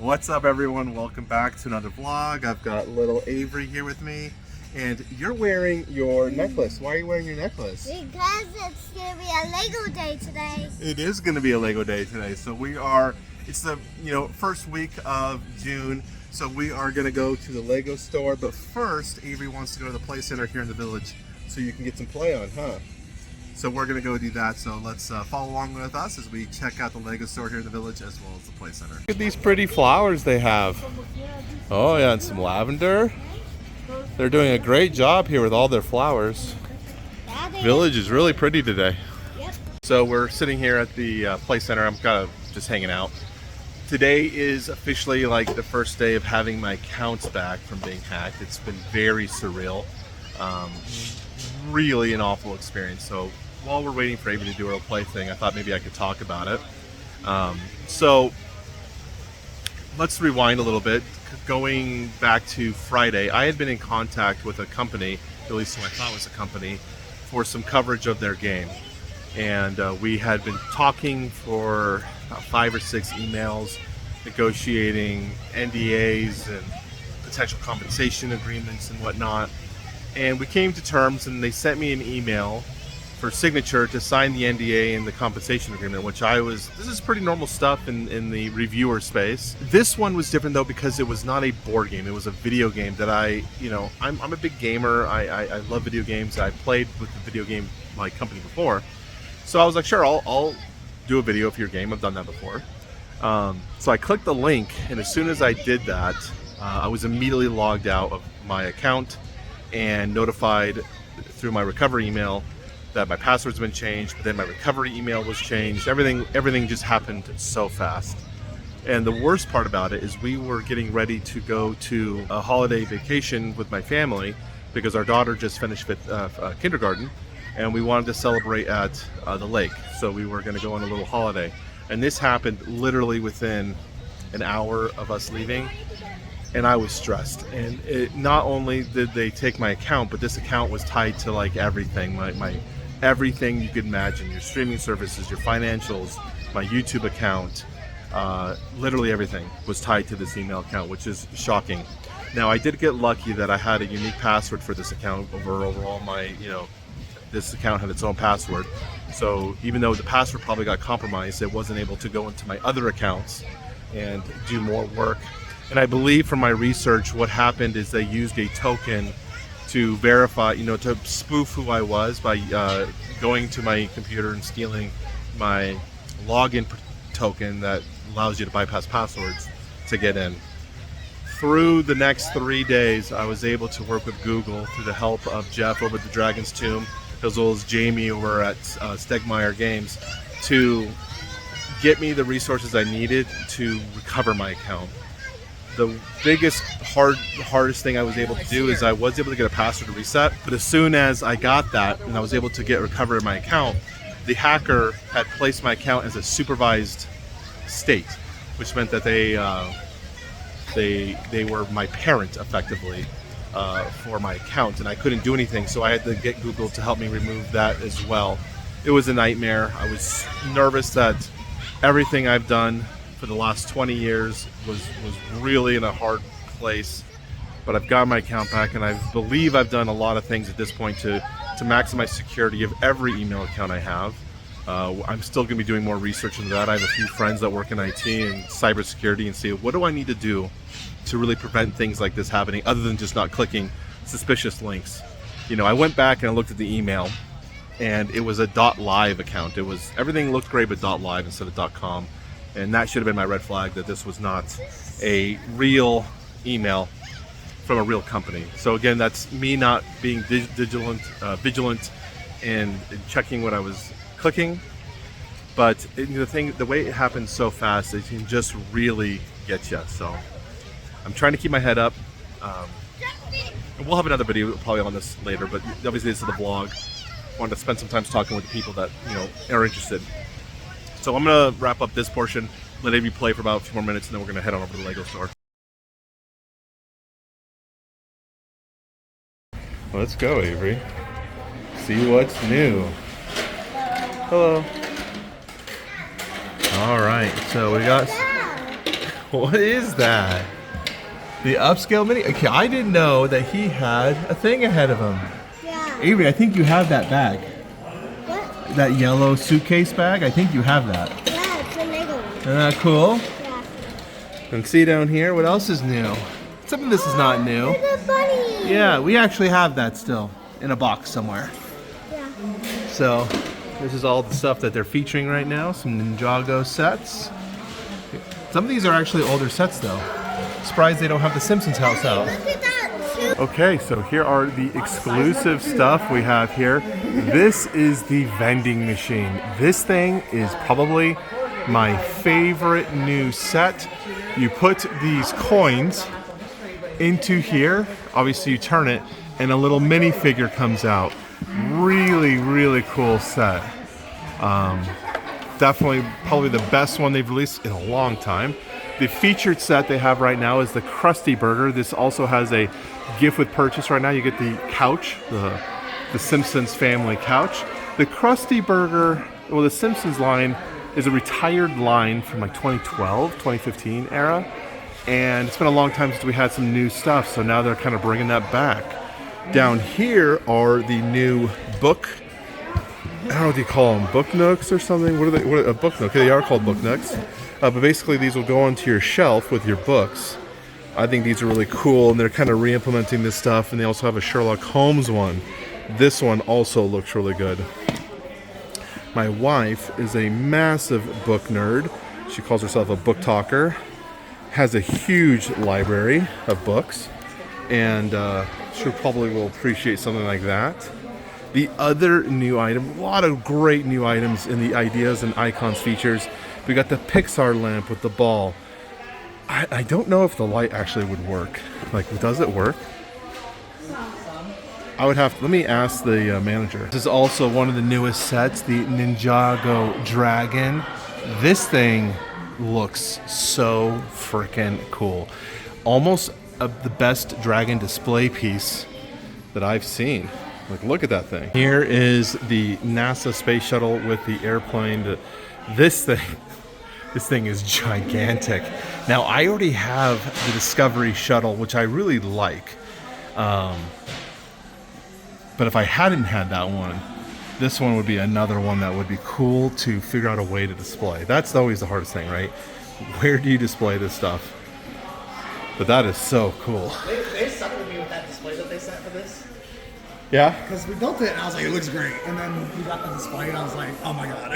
What's up, everyone? Welcome back to another vlog. I've got little Avery here with me, and you're wearing your necklace. Why are you wearing your necklace? Because it's going to be a Lego day today. It is going to be a Lego day today. So it's the first week of June. So we are going to go to the Lego store. But first, Avery wants to go to the play center here in the village so you can get some play on, huh? So we're going to go do that. So let's follow along with us as we check out the Lego store here in the village as well as the play center. Look at these pretty flowers they have. Oh yeah, and some lavender. They're doing a great job here with all their flowers. Village is really pretty today. Yep. So we're sitting here at the play center. I'm kind of just hanging out. Today is officially like the first day of having my accounts back from being hacked. It's been very surreal. Really an awful experience. So while we're waiting for Amy to do her play thing, I thought maybe I could talk about it. So let's rewind a little bit. Going back to Friday, I had been in contact with a company, at least who I thought was a company, for some coverage of their game. And we had been talking for about 5 or 6 emails, negotiating NDAs and potential compensation agreements and whatnot. And we came to terms, and they sent me an email for signature to sign the NDA and the compensation agreement, which this is pretty normal stuff in the reviewer space. This one was different though, because it was not a board game. It was a video game that I'm a big gamer. I love video games. I played with the video game company before. So I was like, sure, I'll do a video for your game. I've done that before. So I clicked the link, and as soon as I did that, I was immediately logged out of my account and notified through my recovery email that my password's been changed, but then my recovery email was changed. Everything just happened so fast. And the worst part about it is we were getting ready to go to a holiday vacation with my family because our daughter just finished kindergarten, and we wanted to celebrate at the lake. So we were going to go on a little holiday. And this happened literally within an hour of us leaving. And I was stressed. And not only did they take my account, but this account was tied to everything. My everything you could imagine, your streaming services, your financials, my YouTube account, literally everything was tied to this email account, which is shocking. Now I did get lucky that I had a unique password for this account over all my, this account had its own password. So even though the password probably got compromised, it wasn't able to go into my other accounts and do more work. And I believe from my research, what happened is they used a token to verify, to spoof who I was by going to my computer and stealing my login token that allows you to bypass passwords to get in. Through the next 3 days, I was able to work with Google through the help of Jeff over at the Dragon's Tomb, as well as Jamie over at Stegmeyer Games, to get me the resources I needed to recover my account. The biggest hardest thing I was able to do is I was able to get a password reset, but as soon as I got that and I was able to recover my account, the hacker had placed my account as a supervised state, which meant that they were my parent effectively for my account, and I couldn't do anything, so I had to get Google to help me remove that as well. It was a nightmare. I was nervous that everything I've done for the last 20 years was really in a hard place, but I've got my account back, and I believe I've done a lot of things at this point to maximize security of every email account I have. I'm still going to be doing more research into that. I have a few friends that work in IT and cybersecurity, and see what do I need to do to really prevent things like this happening, other than just not clicking suspicious links. I went back and I looked at the email, and it was a .live account. Everything looked great, but .live instead of .com. And that should have been my red flag, that this was not a real email from a real company. So again, that's me not being vigilant in checking what I was clicking. But the way it happens so fast, it can just really get you. So I'm trying to keep my head up. And we'll have another video probably on this later, but obviously this is the vlog. I wanted to spend some time talking with the people that are interested. So I'm going to wrap up this portion, let Avery play for about a few more minutes, and then we're going to head on over to the Lego store. Let's go, Avery. See what's new. Hello. All right, so What is that? The upscale mini? Okay, I didn't know that he had a thing ahead of him. Yeah. Avery, I think you have that bag. What? That yellow suitcase bag, I think you have that. Yeah, it's a Lego one. Isn't that cool? Yeah. And see down here, what else is new? Some of this is not new. It's a bunny. Yeah, we actually have that still in a box somewhere. Yeah. So this is all the stuff that they're featuring right now. Some Ninjago sets. Some of these are actually older sets though. Surprised they don't have the Simpsons house out. Look at that too. Okay, so here are the exclusive stuff we have here. This is the vending machine. This thing is probably my favorite new set. You put these coins into here. Obviously you turn it and a little minifigure comes out. Really, really cool set. Definitely probably the best one they've released in a long time. The featured set they have right now is the Krusty Burger. This also has a gift with purchase right now. You get the couch, the Simpsons family couch. The Krusty Burger, well, the Simpsons line is a retired line from like 2012, 2015 era. And it's been a long time since we had some new stuff, so now they're kind of bringing that back. Down here are the new book, I don't know what you call them, book nooks or something. What are they? A book nook. They are called book nooks. But basically these will go onto your shelf with your books. I think these are really cool, and they're kind of re-implementing this stuff, and they also have a Sherlock Holmes one. This one also looks really good. My wife is a massive book nerd. She calls herself a book talker. Has a huge library of books, and she probably will appreciate something like that. The other new item, a lot of great new items in the ideas and icons features. We got the Pixar lamp with the ball. I don't know if the light actually would work. Like, does it work? I would have to, let me ask the manager. This is also one of the newest sets, the Ninjago Dragon. This thing looks so freaking cool. Almost the best dragon display piece that I've seen. Like, look at that thing. Here is the NASA space shuttle with the airplane. This thing is gigantic. Now, I already have the Discovery shuttle, which I really like. But if I hadn't had that one, this one would be another one that would be cool to figure out a way to display. That's always the hardest thing, right? Where do you display this stuff? But that is so cool. They sucked with me with that display that they sent for this. Yeah? Because we built it and I was like, it looks great. And then we got the display and I was like, oh my god.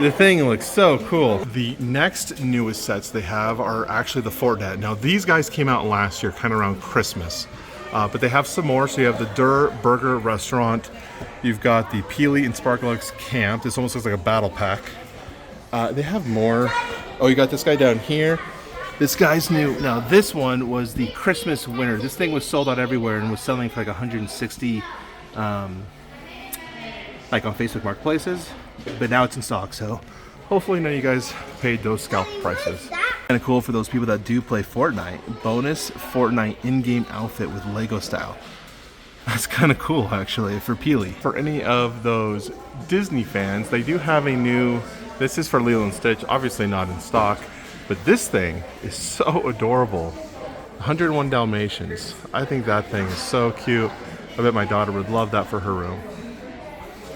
The thing looks so cool. The next newest sets they have are actually the Fortnite. Now, these guys came out last year, kind of around Christmas. But they have some more. So you have the Durr Burger Restaurant. You've got the Peely and Sparklex Camp. This almost looks like a battle pack. They have more. Oh, you got this guy down here. This guy's new. Now, this one was the Christmas winner. This thing was sold out everywhere and was selling for like 160, like on Facebook Marketplaces. But now it's in stock, so hopefully none of you guys paid those scalp prices. Kind of cool for those people that do play Fortnite. Bonus Fortnite in-game outfit with Lego style. That's kind of cool, actually, for Peely. For any of those Disney fans, they do have a new. This is for Lilo and Stitch, obviously not in stock. But this thing is so adorable. 101 Dalmatians. I think that thing is so cute. I bet my daughter would love that for her room.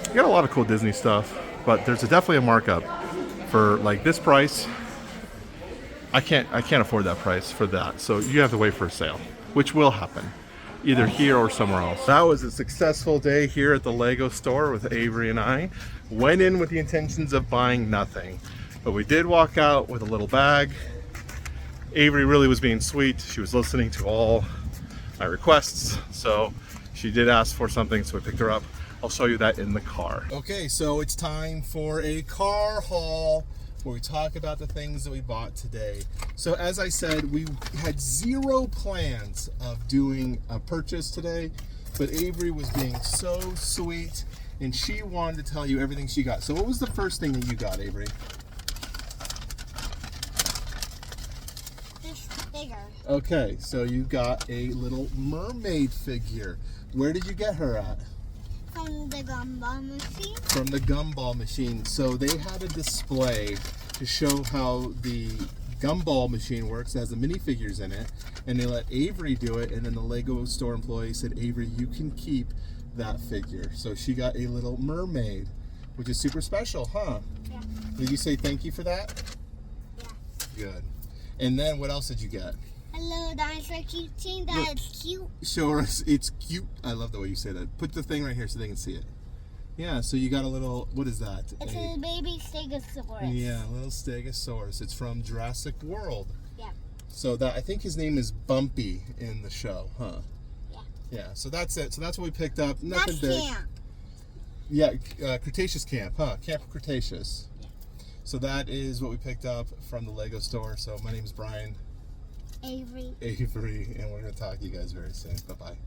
You got a lot of cool Disney stuff, but there's definitely a markup for like this price. I can't afford that price for that. So you have to wait for a sale, which will happen either here or somewhere else. That was a successful day here at the Lego store with Avery and I. Went in with the intentions of buying nothing. But we did walk out with a little bag. Avery really was being sweet. She was listening to all my requests. So she did ask for something, so we picked her up. I'll show you that in the car. Okay, so it's time for a car haul where we talk about the things that we bought today. So as I said, we had zero plans of doing a purchase today, but Avery was being so sweet and she wanted to tell you everything she got. So what was the first thing that you got, Avery? Bigger. Okay, so you got a little mermaid figure. Where did you get her at? From the gumball machine. From the gumball machine. So they had a display to show how the gumball machine works. It has the minifigures in it, and they let Avery do it. And then the Lego store employee said, "Avery, you can keep that figure." So she got a little mermaid, which is super special, huh? Yeah. Did you say thank you for that? Yeah. Good. And then what else did you get? Hello, dinosaur cute team. That is cute. Show us. It's cute. I love the way you say that. Put the thing right here so they can see it. Yeah, so you got a little, what is that? It's a baby stegosaurus. Yeah, a little stegosaurus. It's from Jurassic World. Yeah. So that, I think his name is Bumpy in the show, huh? Yeah. Yeah, so that's it. So that's what we picked up. Nothing That's big. camp. Yeah, Cretaceous Camp, huh? Camp Cretaceous. Yeah. So that is what we picked up from the Lego store. So my name is Brian Avery. Avery, and we're going to talk to you guys very soon. Bye-bye.